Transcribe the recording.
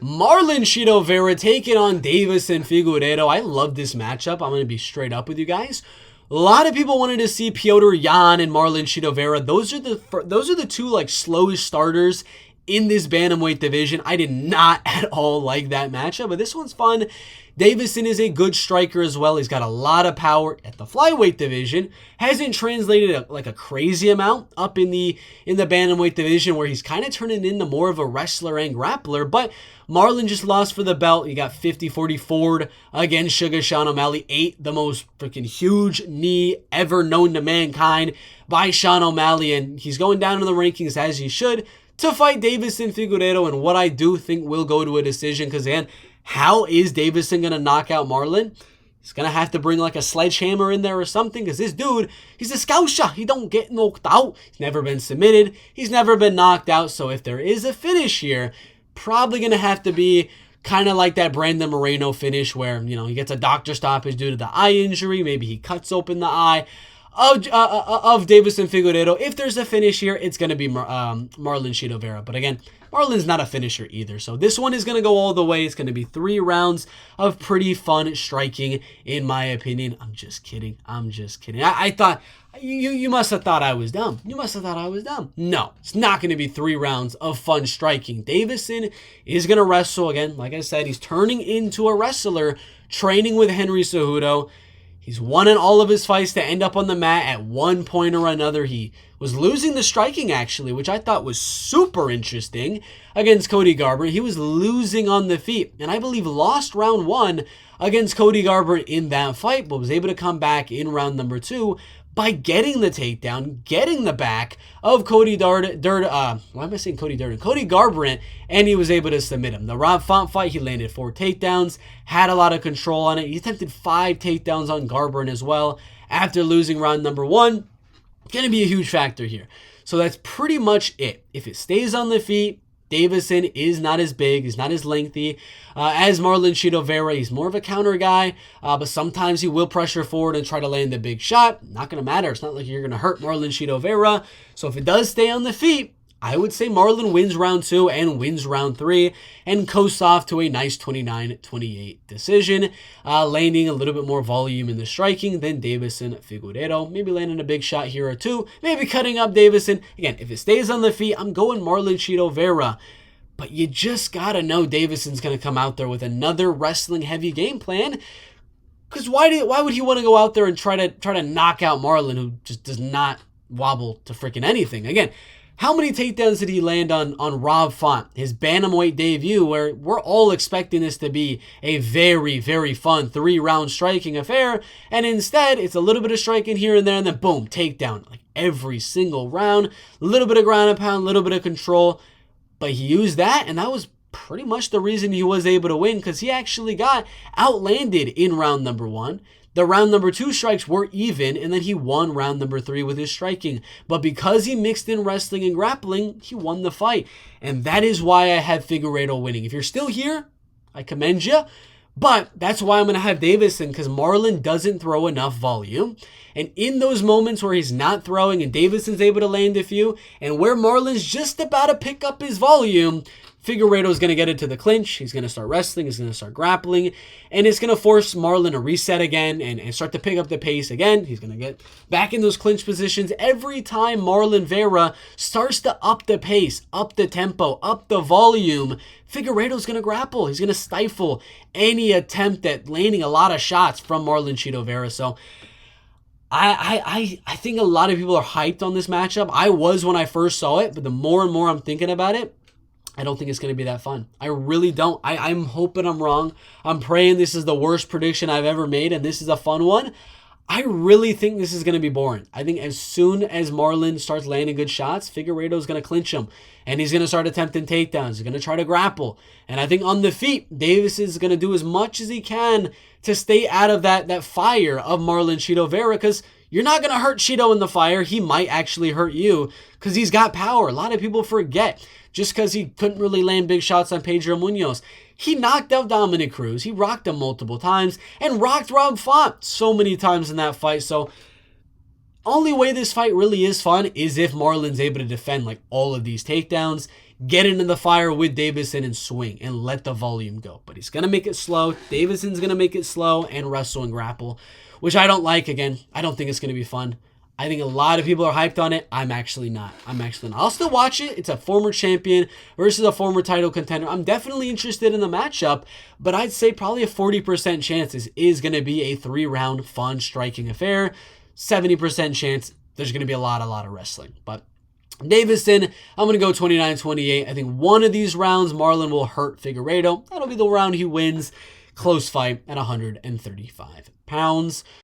Marlon Cheeto Vera taking on Deiveson Figueiredo. I love this matchup. I'm going to be straight up with you guys. A lot of people wanted to see Piotr Jan and Marlon Cheeto Vera. Those are the two like slowest starters in this bantamweight division. I did not at all like that matchup, but this one's fun. Deiveson is a good striker as well. He's got a lot of power at the flyweight division. Hasn't translated like a crazy amount up in the bantamweight division, where he's kind of turning into more of a wrestler and grappler. But Marlon just lost for the belt. He got 50-40 forward against Sugar Sean O'Malley. Ate the most freaking huge knee ever known to mankind by Sean O'Malley, and he's going down in the rankings as he should to fight Deiveson Figueiredo, and what I do think will go to a decision, because again, how is Deiveson going to knock out Marlon? He's going to have to bring like a sledgehammer in there or something, because this dude, he's a scouser. He don't get knocked out. He's never been submitted. He's never been knocked out. So if there is a finish here, probably going to have to be kind of like that Brandon Moreno finish where, you know, he gets a doctor stoppage due to the eye injury. Maybe he cuts open the eye of Deiveson Figueiredo. If there's a finish here, it's going to be Marlon Cheeto Vera. But again, Marlon's not a finisher either. So this one is going to go all the way. It's going to be 3 rounds of pretty fun striking, in my opinion. I'm just kidding. I thought, you must have thought I was dumb. No, it's not going to be 3 rounds of fun striking. Deiveson is going to wrestle again. Like I said, he's turning into a wrestler, training with Henry Cejudo. He's won in all of his fights to end up on the mat at one point or another. He was losing the striking, actually, which I thought was super interesting, against Cody Garbrandt. He was losing on the feet, and I believe lost round 1 against Cody Garbrandt in that fight, but was able to come back in round number 2 by getting the takedown, getting the back of Cody Garbrandt, and he was able to submit him. The Rob Font fight, he landed 4 takedowns, had a lot of control on it. He attempted 5 takedowns on Garbrandt as well after losing round number 1. Going to be a huge factor here. So that's pretty much it. If it stays on the feet, Deiveson is not as big, he's not as lengthy as Marlon Cheeto Vera. He's more of a counter guy, but sometimes he will pressure forward and try to land the big shot. Not going to matter. It's not like you're going to hurt Marlon Cheeto Vera. So if it does stay on the feet, I would say Marlon wins round 2 and wins round 3 and coasts off to a nice 29-28 decision, landing a little bit more volume in the striking than Deiveson Figueiredo. Maybe landing a big shot here or two, maybe cutting up Deiveson. Again, if it stays on the feet, I'm going Marlon Cheeto Vera. But you just got to know Davison's going to come out there with another wrestling-heavy game plan. Because why would he want to go out there and try to knock out Marlon, who just does not wobble to freaking anything? Again, how many takedowns did he land on Rob Font, his bantamweight debut, where we're all expecting this to be a very, very fun 3-round striking affair, and instead it's a little bit of striking here and there, and then boom, takedown. Like every single round, a little bit of ground and pound, a little bit of control, but he used that, and that was pretty much the reason he was able to win, because he actually got outlanded in round number 1. The round number 2 strikes were even, and then he won round number 3 with his striking. But because he mixed in wrestling and grappling, he won the fight. And that is why I have Figueiredo winning. If you're still here, I commend you. But that's why I'm going to have Deiveson, because Marlon doesn't throw enough volume. And in those moments where he's not throwing and Davison's able to land a few, and where Marlon's just about to pick up his volume, Figueiredo's going to get into the clinch. He's going to start wrestling. He's going to start grappling. And it's going to force Marlon to reset again and start to pick up the pace again. He's going to get back in those clinch positions. Every time Marlon Vera starts to up the pace, up the tempo, up the volume, Figueiredo's going to grapple. He's going to stifle any attempt at landing a lot of shots from Marlon Cheeto Vera. So I think a lot of people are hyped on this matchup. I was when I first saw it, but the more and more I'm thinking about it, I don't think it's going to be that fun. I really don't. I'm hoping I'm wrong. I'm praying this is the worst prediction I've ever made, and this is a fun one. I really think this is going to be boring. I think as soon as Marlon starts landing good shots, Figueiredo's going to clinch him, and he's going to start attempting takedowns. He's going to try to grapple. And I think on the feet, Davis is going to do as much as he can to stay out of that fire of Marlon Cheeto Vera, because you're not going to hurt Cheeto in the fire. He might actually hurt you because he's got power. A lot of people forget. Just because he couldn't really land big shots on Pedro Munoz, he knocked out Dominic Cruz. He rocked him multiple times and rocked Rob Font so many times in that fight. So only way this fight really is fun is if Marlon's able to defend like all of these takedowns. get into the fire with Deiveson and swing and let the volume go. But he's going to make it slow. Deiveson's going to make it slow and wrestle and grapple, which I don't like. Again, I don't think it's going to be fun. I think a lot of people are hyped on it. I'm actually not. I'll still watch it. It's a former champion versus a former title contender. I'm definitely interested in the matchup, but I'd say probably a 40% chance this is going to be a 3-round fun striking affair. 70% chance there's going to be a lot of wrestling. But Deiveson, I'm going to go 29-28. I think one of these rounds, Marlon will hurt Figueiredo. That'll be the round he wins. Close fight at 135 pounds.